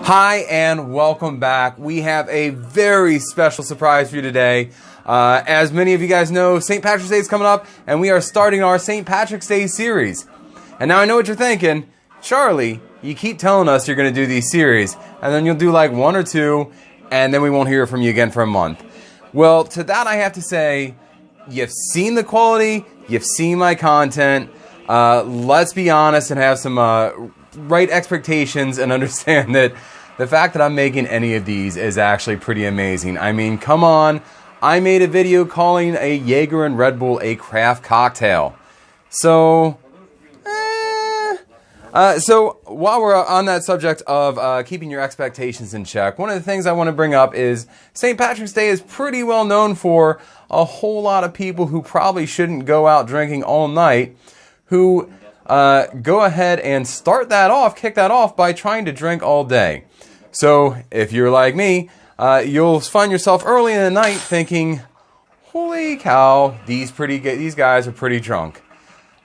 Hi and welcome back. We have a very special surprise for you today. As many of you guys know, St. Patrick's Day is coming up and we are starting our St. Patrick's Day series. And now I know what you're thinking. Charlie, you keep telling us you're going to do these series and then you'll do like one or two and then we won't hear from you again for a month. Well, to that I have to say, you've seen the quality, you've seen my content. Let's be honest and have some right expectations and understand that the fact that I'm making any of these is actually pretty amazing. I mean, come on. I made a video calling a Jaeger and Red Bull a craft cocktail. So while we're on that subject of keeping your expectations in check, one of the things I want to bring up is St. Patrick's Day is pretty well known for a whole lot of people who probably shouldn't go out drinking all night, who go ahead and start that off, kick that off by trying to drink all day. So if you're like me, you'll find yourself early in the night thinking, holy cow, these guys are pretty drunk.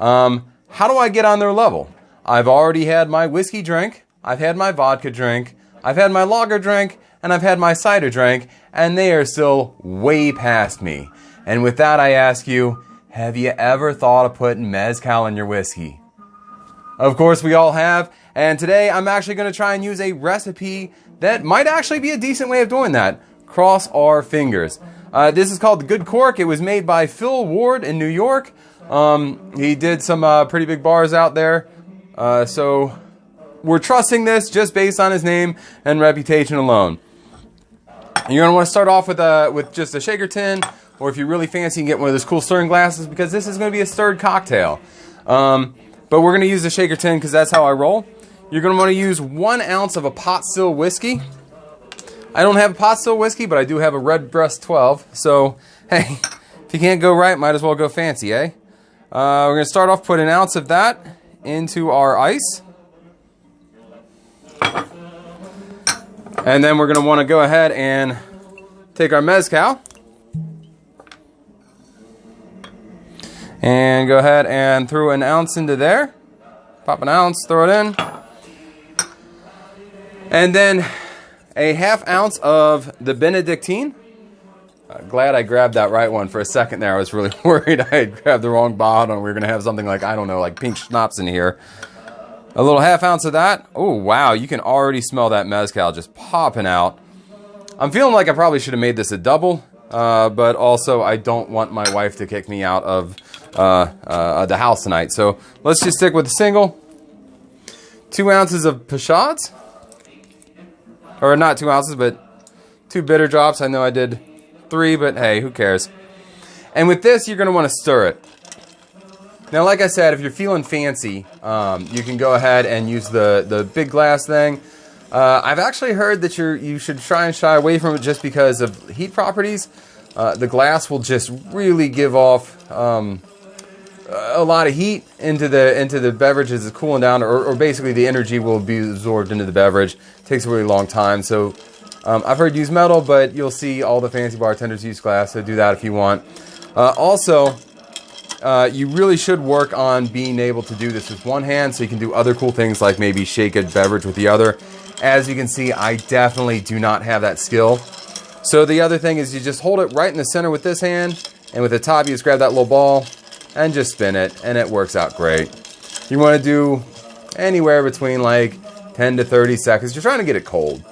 How do I get on their level? I've already had my whiskey drink, I've had my vodka drink, I've had my lager drink, and I've had my cider drink, and they are still way past me. And with that I ask you, have you ever thought of putting Mezcal in your whiskey? Of course we all have, and today I'm actually going to try and use a recipe that might actually be a decent way of doing that. Cross our fingers. This is called the Good Cork. It was made by Phil Ward in New York. He did some pretty big bars out there, so we're trusting this just based on his name and reputation alone. You're going to want to start off with just a shaker tin, or if you're really fancy, you can get one of those cool stirring glasses because this is going to be a stirred cocktail. But we're going to use the shaker tin because that's how I roll. You're going to want to use 1 ounce of a pot still whiskey. I don't have a pot still whiskey, but I do have a Redbreast 12. So, hey, if you can't go right, might as well go fancy, eh? We're going to start off, put 1 ounce of that into our ice. And then we're going to want to go ahead and take our Mezcal. And go ahead and throw 1 ounce into there. Pop 1 ounce, throw it in. And then a 1/2 ounce of the Benedictine. Glad I grabbed that right one for a second there. I was really worried I had grabbed the wrong bottle and we were going to have something like, I don't know, like pink schnapps in here. A little 1/2 ounce of that. Oh, wow, you can already smell that Mezcal just popping out. I'm feeling like I probably should have made this a double, but also I don't want my wife to kick me out of the house tonight. So let's just stick with a single. 2 ounces of Peychaud. Or not 2 ounces, but 2 bitter drops. I know I did 3, but hey, who cares? And with this, you're going to want to stir it. Now, like I said, if you're feeling fancy, you can go ahead and use the big glass thing. I've actually heard that you should try and shy away from it just because of heat properties. The glass will just really give off a lot of heat into the beverage as it's cooling down, or basically the energy will be absorbed into the beverage. It takes a really long time. So I've heard use metal, but you'll see all the fancy bartenders use glass, so do that if you want. Also, you really should work on being able to do this with one hand so you can do other cool things like maybe shake a beverage with the other. As you can see, I definitely do not have that skill. So the other thing is you just hold it right in the center with this hand, and with the top you just grab that little ball and just spin it, and it works out great. You want to do anywhere between like 10 to 30 seconds. You're trying to get it cold.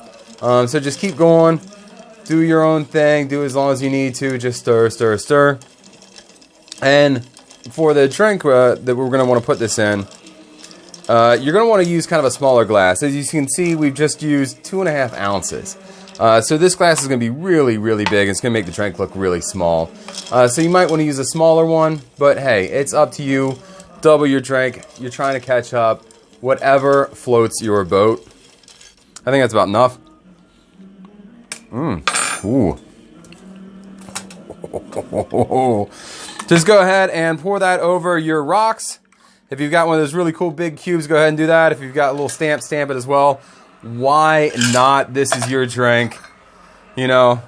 So just keep going. Do your own thing. Do as long as you need to. Just stir, stir, stir. And for the drink that we're going to want to put this in, you're going to want to use kind of a smaller glass. As you can see, we've just used 2.5 ounces. So this glass is going to be really, really big. It's going to make the drink look really small. So you might want to use a smaller one, but hey, it's up to you. Double your drink. You're trying to catch up. Whatever floats your boat. I think that's about enough. Ooh. Just go ahead and pour that over your rocks. If you've got one of those really cool big cubes, go ahead and do that. If you've got a little stamp it as well. Why not? This is your drink. You know.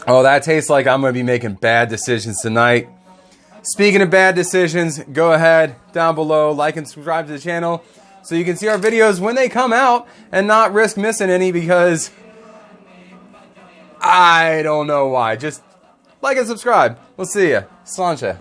Oh, that tastes like I'm going to be making bad decisions tonight. Speaking of bad decisions, go ahead down below, like and subscribe to the channel so you can see our videos when they come out and not risk missing any, because I don't know why. Just like and subscribe. We'll see ya. Sláinte.